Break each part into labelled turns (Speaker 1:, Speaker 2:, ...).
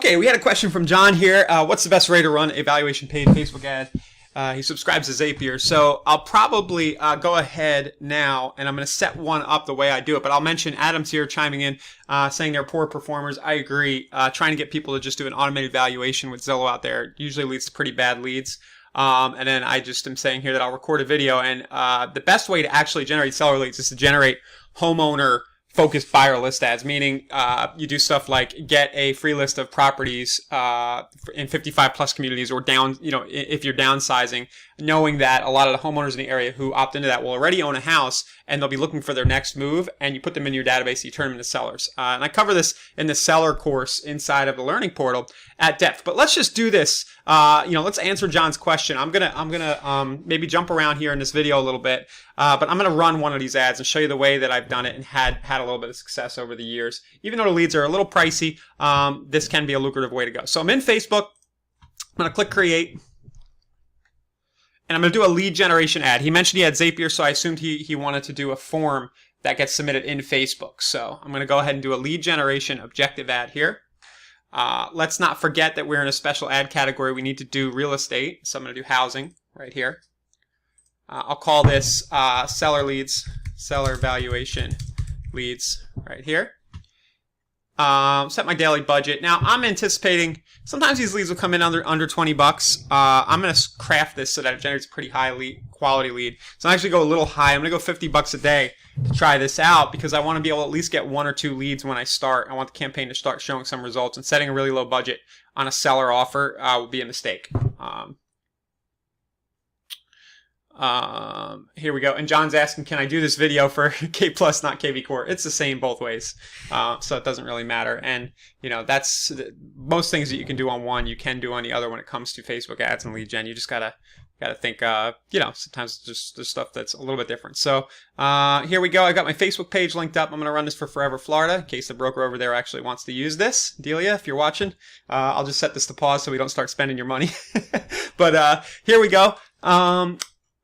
Speaker 1: Okay, we had a question from John here. What's the best way to run a valuation paid Facebook ad? He subscribes to Zapier. So I'll probably go ahead now, and I'm going to set one up the way I do it. But I'll mention Adam's here chiming in, saying they're poor performers. I agree. Trying to get people to just do an automated valuation with Zillow out there usually leads to pretty bad leads. And then I just am saying here that I'll record a video. And the best way to actually generate seller leads is to generate homeowner focused buyer list ads, meaning you do stuff like get a free list of properties in 55 plus communities, or down, if you're downsizing, knowing that a lot of the homeowners in the area who opt into that will already own a house and they'll be looking for their next move, and you put them in your database, you turn them into sellers. And I cover this in the seller course inside of the learning portal at depth. But let's just do this. Let's answer John's question. I'm gonna maybe jump around here in this video a little bit, but I'm gonna run one of these ads and show you the way that I've done it and had a little bit of success over the years. Even though the leads are a little pricey, this can be a lucrative way to go. So I'm in Facebook. I'm gonna click create. And I'm going to do a lead generation ad. He mentioned he had Zapier, so I assumed he wanted to do a form that gets submitted in Facebook. So I'm going to go ahead and do a lead generation objective ad here. Let's not forget that we're in a special ad category. We need to do real estate. So I'm going to do housing right here. I'll call this seller leads, seller valuation leads right here. Set my daily budget. Now I'm anticipating sometimes these leads will come in under 20 bucks. I'm going to craft this so that it generates a pretty high quality lead. So I'm actually go a little high. I'm going to go 50 bucks a day to try this out, because I want to be able to at least get 1 or 2 leads when I start. I want the campaign to start showing some results, and setting a really low budget on a seller offer would be a mistake. Here we go. And John's asking, can I do this video for K Plus, not KV Core? It's the same both ways. So it doesn't really matter. And, that's most things that you can do on one, you can do on the other when it comes to Facebook ads and lead gen. You just gotta think, sometimes there's stuff that's a little bit different. So, here we go. I got my Facebook page linked up. I'm going to run this for Forever Florida in case the broker over there actually wants to use this. Delia, if you're watching, I'll just set this to pause so we don't start spending your money. But, here we go.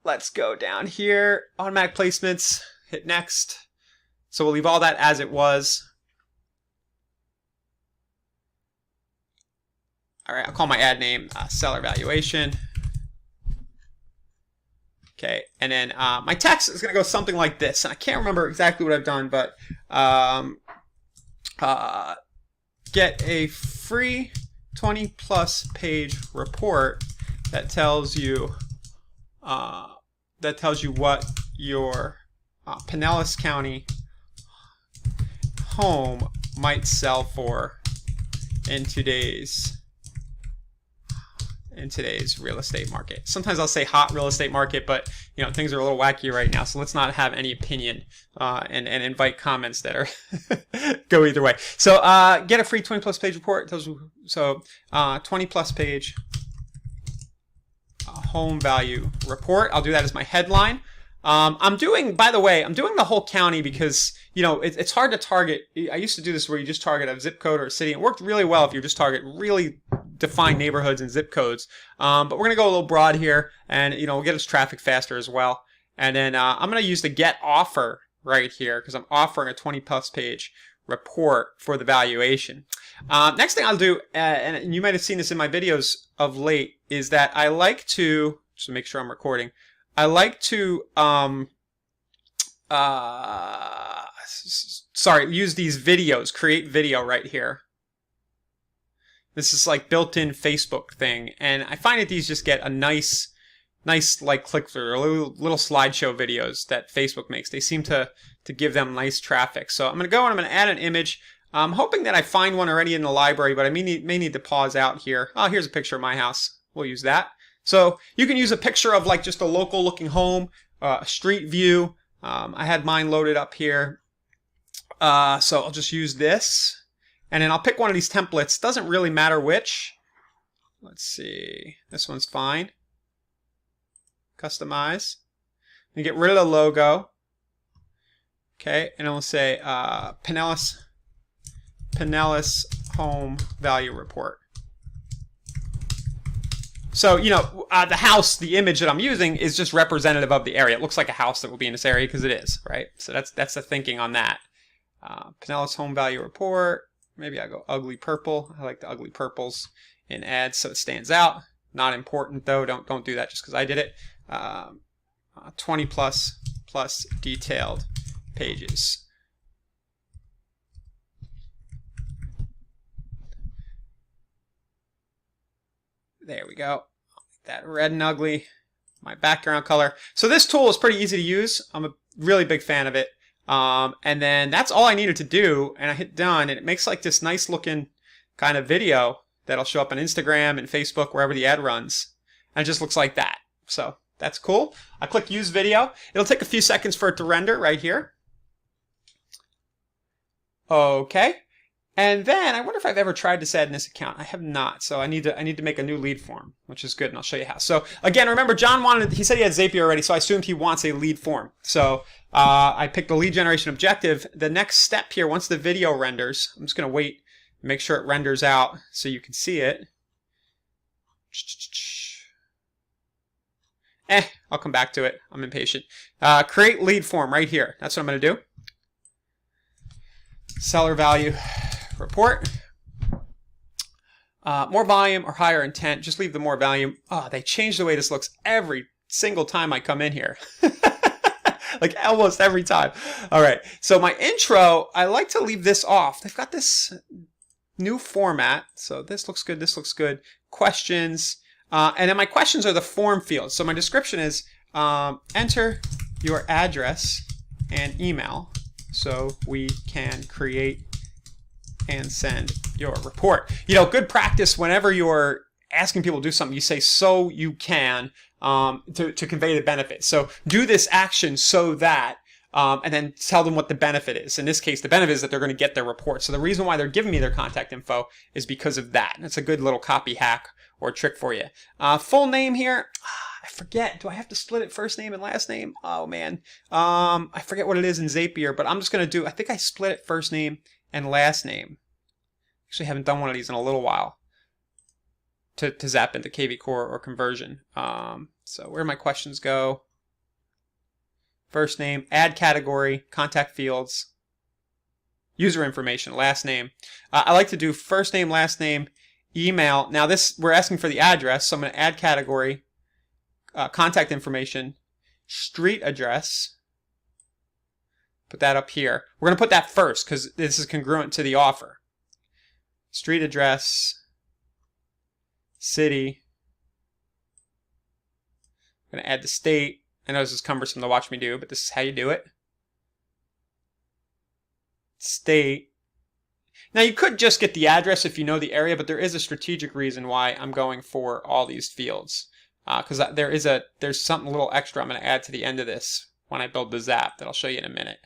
Speaker 1: Let's go down here, automatic placements, hit next. So we'll leave all that as it was. All right, I'll call my ad name seller valuation. Okay, and then my text is gonna go something like this. And I can't remember exactly what I've done, but get a free 20 plus page report that tells you what your Pinellas County home might sell for in today's real estate market. Sometimes I'll say hot real estate market, but things are a little wacky right now, so let's not have any opinion and invite comments that are go either way. So get a free 20 plus page report. 20 plus page home value report. I'll do that as my headline. I'm doing the whole county because it's hard to target. I used to do this where you just target a zip code or a city. It worked really well if you just target really defined neighborhoods and zip codes. But we're gonna go a little broad here, and we'll get us traffic faster as well. And then I'm gonna use the get offer right here because I'm offering a 20 plus page report for the valuation. Next thing I'll do, and you might have seen this in my videos of late, is that I like to, just to make sure I'm recording, I like to use these videos, create video right here. This is like built-in Facebook thing, and I find that these just get a nice like click-through, or little slideshow videos that Facebook makes. They seem to give them nice traffic. So I'm going to go and I'm going to add an image. I'm hoping that I find one already in the library, but I may need to pause out here. Oh, here's a picture of my house. We'll use that. So you can use a picture of like just a local looking home, a street view. I had mine loaded up here. So I'll just use this. And then I'll pick one of these templates. Doesn't really matter which. Let's see. This one's fine. Customize. And get rid of the logo. Okay, and then we'll say Pinellas home value report. So, the house, the image that I'm using is just representative of the area. It looks like a house that will be in this area because it is, right? So that's the thinking on that. Pinellas home value report. Maybe I go ugly purple. I like the ugly purples in ads so it stands out. Not important though. Don't do that just because I did it. 20 plus detailed pages. There we go. That red and ugly. My background color. So this tool is pretty easy to use. I'm a really big fan of it. And then that's all I needed to do, and I hit done, and it makes like this nice looking kind of video that'll show up on Instagram and Facebook, wherever the ad runs. And it just looks like that. So that's cool. I click use video. It'll take a few seconds for it to render right here. Okay. And then I wonder if I've ever tried this ad in this account. I have not, so I need to make a new lead form, which is good, and I'll show you how. So again, remember John he said he had Zapier already, so I assumed he wants a lead form. So I picked the lead generation objective. The next step here, once the video renders, I'm just going to wait, make sure it renders out so you can see it. I'll come back to it. I'm impatient. Create lead form right here. That's what I'm going to do. Seller value report. More volume or higher intent. Just leave the more volume. Oh, they changed the way this looks every single time I come in here. Like almost every time. All right. So my intro, I like to leave this off. They've got this new format. So this looks good. This looks good. Questions. And then my questions are the form fields. So my description is enter your address and email so we can create and send your report. You know, good practice whenever you're asking people to do something, you say so you can to convey the benefit. So do this action so that, and then tell them what the benefit is. In this case, the benefit is that they're going to get their report. So the reason why they're giving me their contact info is because of that. And it's a good little copy hack or trick for you. Full name here. I forget. Do I have to split it first name and last name? Oh man. I forget what it is in Zapier, but I'm just going to do, I think I split it first name and last name. Actually haven't done one of these in a little while to zap into KV Core or conversion. So where my questions go? First name, add category, contact fields, user information, last name. I like to do first name, last name, email. Now this, we're asking for the address, so I'm going to add category, contact information, street address. Put that up here. We're going to put that first because this is congruent to the offer. Street address, city. I'm going to add the state. I know this is cumbersome to watch me do, but this is how you do it. State. Now you could just get the address if you know the area, but there is a strategic reason why I'm going for all these fields. Because there's something a little extra I'm going to add to the end of this when I build the Zap that I'll show you in a minute.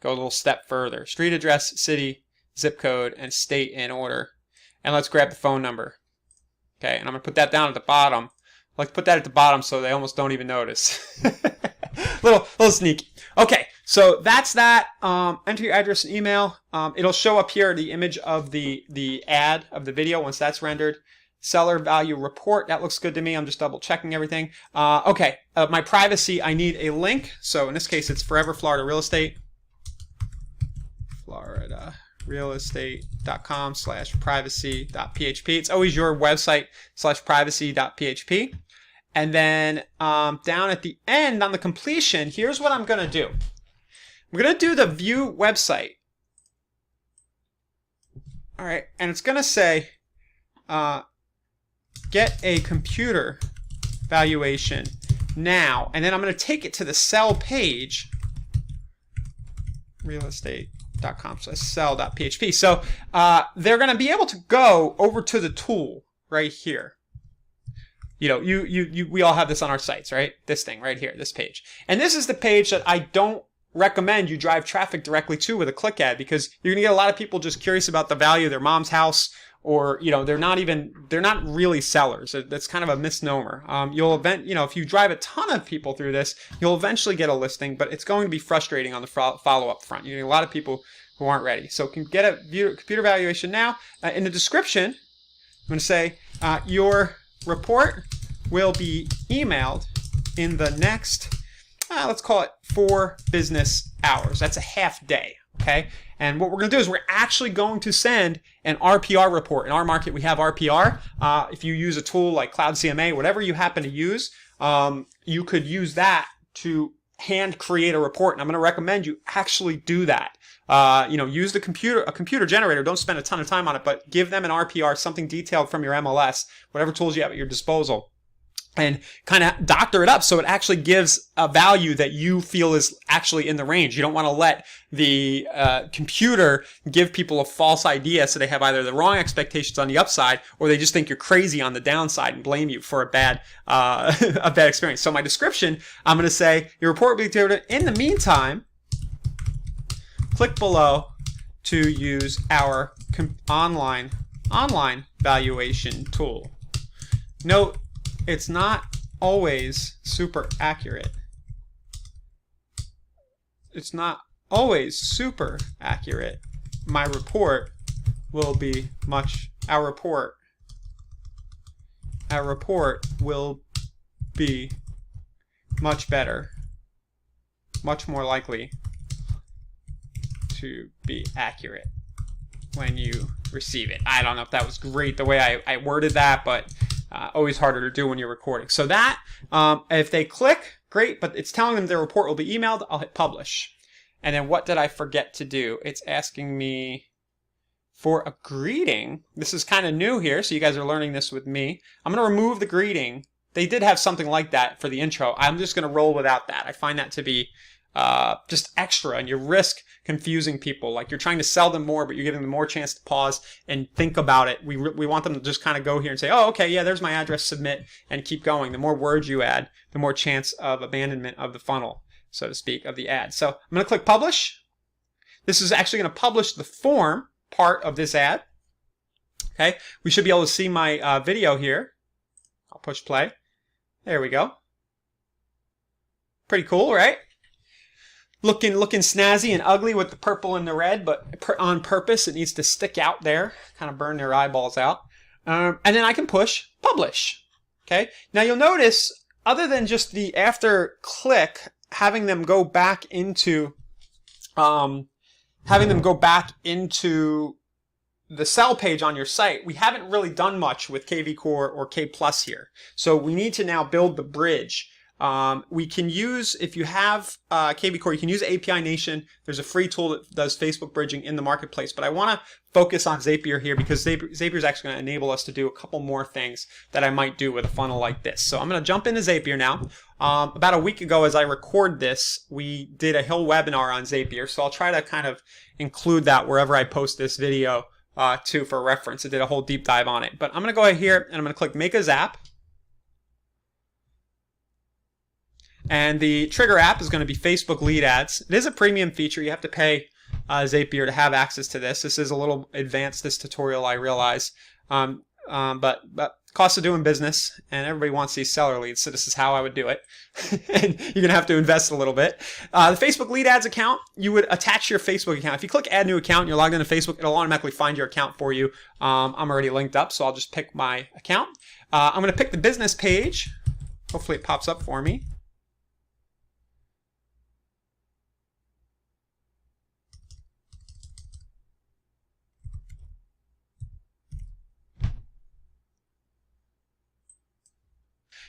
Speaker 1: Go a little step further. Street address, city, zip code, and state in order. And let's grab the phone number. Okay, and I'm going to put that down at the bottom. I like to put that at the bottom so they almost don't even notice. little sneaky. Okay, so that's that. Enter your address and email. It'll show up here the image of the ad of the video once that's rendered. Seller value report. That looks good to me. I'm just double checking everything. Okay, my privacy. I need a link. So in this case, it's Forever Florida Real Estate. FloridaRealEstate.com/privacy.php. It's always your website /privacy.php. And then down at the end on the completion, here's what I'm going to do. I'm going to do the view website. All right, and it's going to say get a computer valuation now. And then I'm going to take it to the sell page, realestate.com/sell.php. So they're going to be able to go over to the tool right here. You know, we all have this on our sites, right? This thing right here, this page. And this is the page that I don't recommend you drive traffic directly to with a click ad, because you're going to get a lot of people just curious about the value of their mom's house, or, you know, they're not really sellers. That's kind of a misnomer. If you drive a ton of people through this, you'll eventually get a listing, but it's going to be frustrating on the follow-up front. You get a lot of people who aren't ready. So can get a computer valuation now. In the description, I'm going to say your report will be emailed in the next, let's call it 4 business hours. That's a half day. Okay, and what we're going to do is we're actually going to send an RPR report. In our market, we have RPR. If you use a tool like Cloud CMA, whatever you happen to use, you could use that to hand create a report. And I'm going to recommend you actually do that. Use a computer generator. Don't spend a ton of time on it, but give them an RPR, something detailed from your MLS, whatever tools you have at your disposal, and kind of doctor it up so it actually gives a value that you feel is actually in the range. You don't want to let the computer give people a false idea so they have either the wrong expectations on the upside or they just think you're crazy on the downside and blame you for a bad experience. So my description, I'm going to say your report will be delivered. In the meantime, click below to use our online valuation tool. Note, it's not always super accurate. It's not always super accurate. My report will be our report will be much better, much more likely to be accurate when you receive it. I don't know if that was great the way I worded that, but always harder to do when you're recording. So that, if they click, great, but it's telling them their report will be emailed. I'll hit publish. And then what did I forget to do? It's asking me for a greeting. This is kind of new here, so you guys are learning this with me. I'm going to remove the greeting. They did have something like that for the intro. I'm just going to roll without that. I find that to be just extra, and you risk confusing people. Like you're trying to sell them more, but you're giving them more chance to pause and think about it. We want them to just kind of go here and say, oh, okay, yeah, there's my address, submit, and keep going. The more words you add, the more chance of abandonment of the funnel, so to speak, of the ad. So I'm going to click publish. This is actually going to publish the form part of this ad. Okay, we should be able to see my video here. I'll push play. There we go. Pretty cool, right? Looking snazzy and ugly with the purple and the red, but on purpose. It needs to stick out there, kind of burn their eyeballs out. And then I can push publish. Okay. Now you'll notice, other than just the after click, having them go back into the sell page on your site, we haven't really done much with KV Core or K Plus here. So we need to now build the bridge. We can use, if you have KV Core, you can use API Nation. There's a free tool that does Facebook bridging in the marketplace. But I want to focus on Zapier here because Zapier is actually going to enable us to do a couple more things that I might do with a funnel like this. So I'm going to jump into Zapier now. About a week ago, as I record this, we did a Hill webinar on Zapier. So I'll try to kind of include that wherever I post this video too for reference. I did a whole deep dive on it. But I'm going to go ahead here and I'm going to click Make a Zap. And the trigger app is going to be Facebook lead ads. It is a premium feature. You have to pay Zapier to have access to this. This is a little advanced, this tutorial, I realize. But cost of doing business, and everybody wants these seller leads, so this is how I would do it. And you're going to have to invest a little bit. The Facebook lead ads account, you would attach your Facebook account. If you click add new account and you're logged into Facebook, it'll automatically find your account for you. I'm already linked up, so I'll just pick my account. I'm going to pick the business page. Hopefully it pops up for me.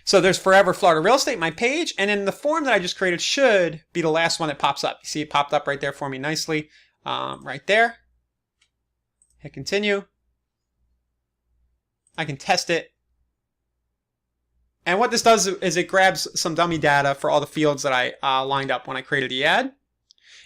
Speaker 1: So there's Forever Florida Real Estate, my page, and then the form that I just created should be the last one that pops up. You see it popped up right there for me nicely, right there. Hit continue. I can test it. And what this does is it grabs some dummy data for all the fields that I lined up when I created the ad.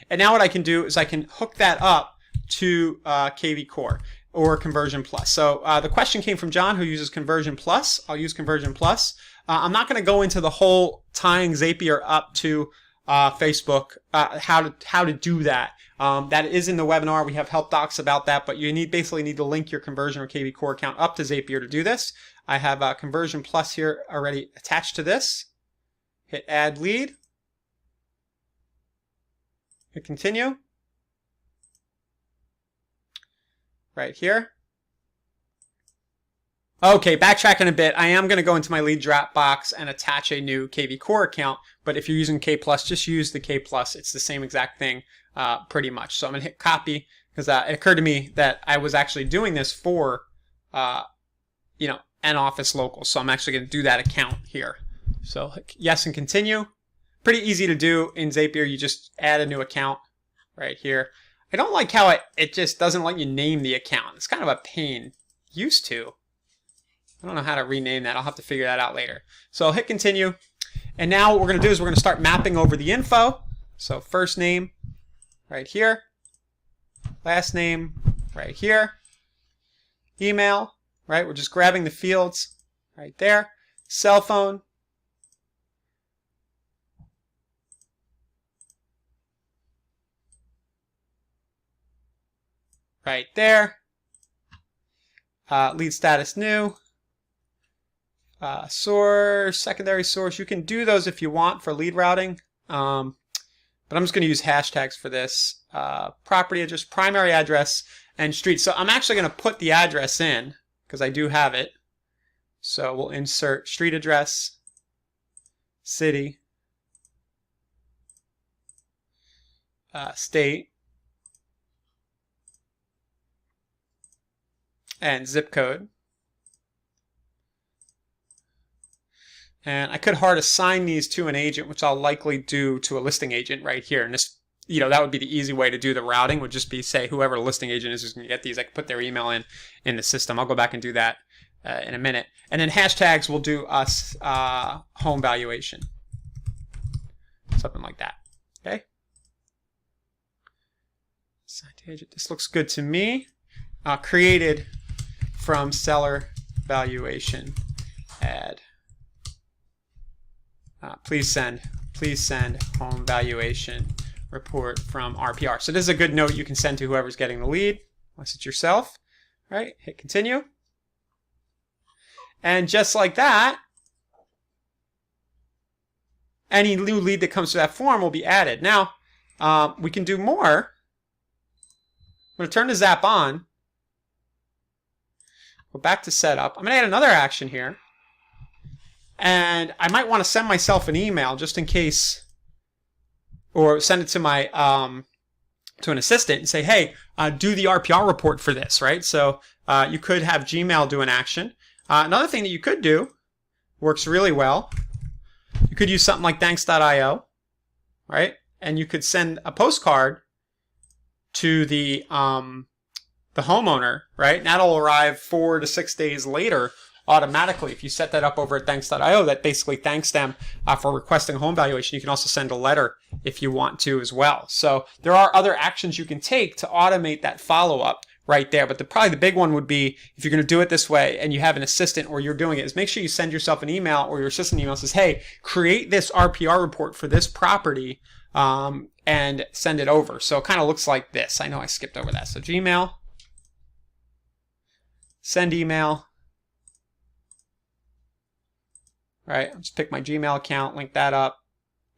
Speaker 1: And now what I can do is I can hook that up to KV Core or Conversion Plus. So the question came from John, who uses Conversion Plus. I'll use Conversion Plus. I'm not going to go into the whole tying Zapier up to Facebook, how to do that. That is in the webinar. We have help docs about that, but you basically need to link your Conversion or KV Core account up to Zapier to do this. I have Conversion Plus here already attached to this. Hit Add Lead. Hit Continue. Right here. Okay, backtracking a bit, I am going to go into my lead drop box and attach a new KV Core account, but if you're using K+, just use the K+. It's the same exact thing pretty much. So I'm going to hit copy because it occurred to me that I was actually doing this for, an office local. So I'm actually going to do that account here. So yes and continue. Pretty easy to do in Zapier. You just add a new account right here. I don't like how it just doesn't let you name the account. It's kind of a pain. Used to. I don't know how to rename that. I'll have to figure that out later. So I'll hit continue. And now what we're going to do is we're going to start mapping over the info. So first name right here. Last name right here. Email, right? We're just grabbing the fields right there. Cell phone. Right there. Lead status new. Source, secondary source. You can do those if you want for lead routing. But I'm just going to use hashtags for this. Property address, primary address, and street. So I'm actually going to put the address in because I do have it. So we'll insert street address, city, state, and zip code. And I could hard assign these to an agent, which I'll likely do to a listing agent right here. And this, that would be the easy way to do the routing, would just be say whoever the listing agent is who's going to get these. I could put their email in the system. I'll go back and do that in a minute. And then hashtags will do us home valuation. Something like that. Okay. This looks good to me. Created from seller valuation ad. Please send home valuation report from RPR. So this is a good note you can send to whoever's getting the lead, unless it's yourself. All right, hit continue. And just like that, any new lead that comes to that form will be added. Now, we can do more. I'm going to turn the Zap on. Go back to setup. I'm going to add another action here. And I might want to send myself an email just in case, or send it to my to an assistant and say, hey, do the RPR report for this, right? So you could have Gmail do an action. Another thing that you could do, works really well, you could use something like thanks.io, right? And you could send a postcard to the homeowner, right? And that'll arrive 4 to 6 days later automatically. If you set that up over at thanks.io, that basically thanks them for requesting a home valuation. You can also send a letter if you want to as well. So there are other actions you can take to automate that follow-up right there. But probably the big one would be, if you're going to do it this way and you have an assistant or you're doing it, is make sure you send yourself an email, or your assistant email says, hey, create this RPR report for this property and send it over. So it kind of looks like this. I know I skipped over that. So Gmail, send email. Right, I'll just pick my Gmail account, link that up,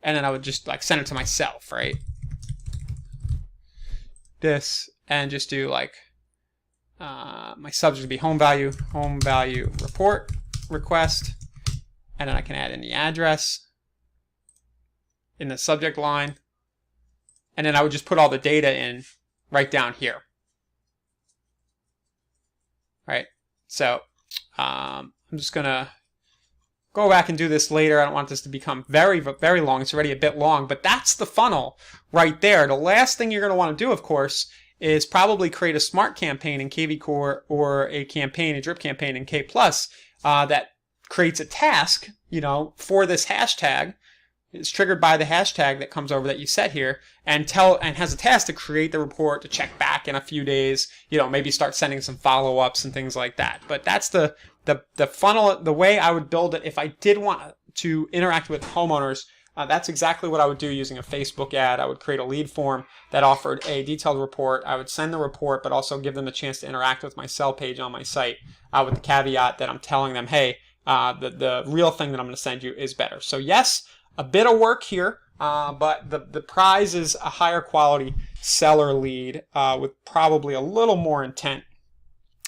Speaker 1: and then I would just like send it to myself, right? This, and just do like my subject would be home value report request, and then I can add in the address in the subject line, and then I would just put all the data in right down here. Right, so I'm just gonna go back and do this later. I don't want this to become very, very long. It's already a bit long, but that's the funnel right there. The last thing you're going to want to do, of course, is probably create a smart campaign in KV Core, or a drip campaign in K+, that creates a task, for this hashtag. It's triggered by the hashtag that comes over that you set here, and has a task to create the report, to check back in a few days, maybe start sending some follow-ups and things like that. But that's the funnel, the way I would build it if I did want to interact with homeowners. That's exactly what I would do using a Facebook ad. I would create a lead form that offered a detailed report. I would send the report, but also give them a chance to interact with my sell page on my site, with the caveat that I'm telling them, hey, the real thing that I'm going to send you is better. So yes, a bit of work here, but the prize is a higher quality seller lead with probably a little more intent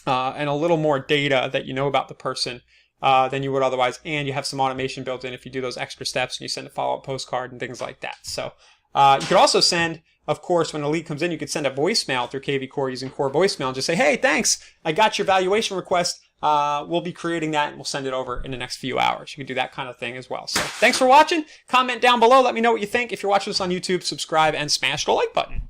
Speaker 1: and a little more data that you know about the person than you would otherwise, and you have some automation built in if you do those extra steps and you send a follow-up postcard and things like that. So You could also send, of course, when a lead comes in, you could send a voicemail through KV Core using Core Voicemail and just say, hey, thanks, I got your valuation request. We'll be creating that and we'll send it over in the next few hours. You can do that kind of thing as well. So thanks for watching. Comment down below. Let me know what you think. If you're watching this on YouTube, subscribe and smash the like button.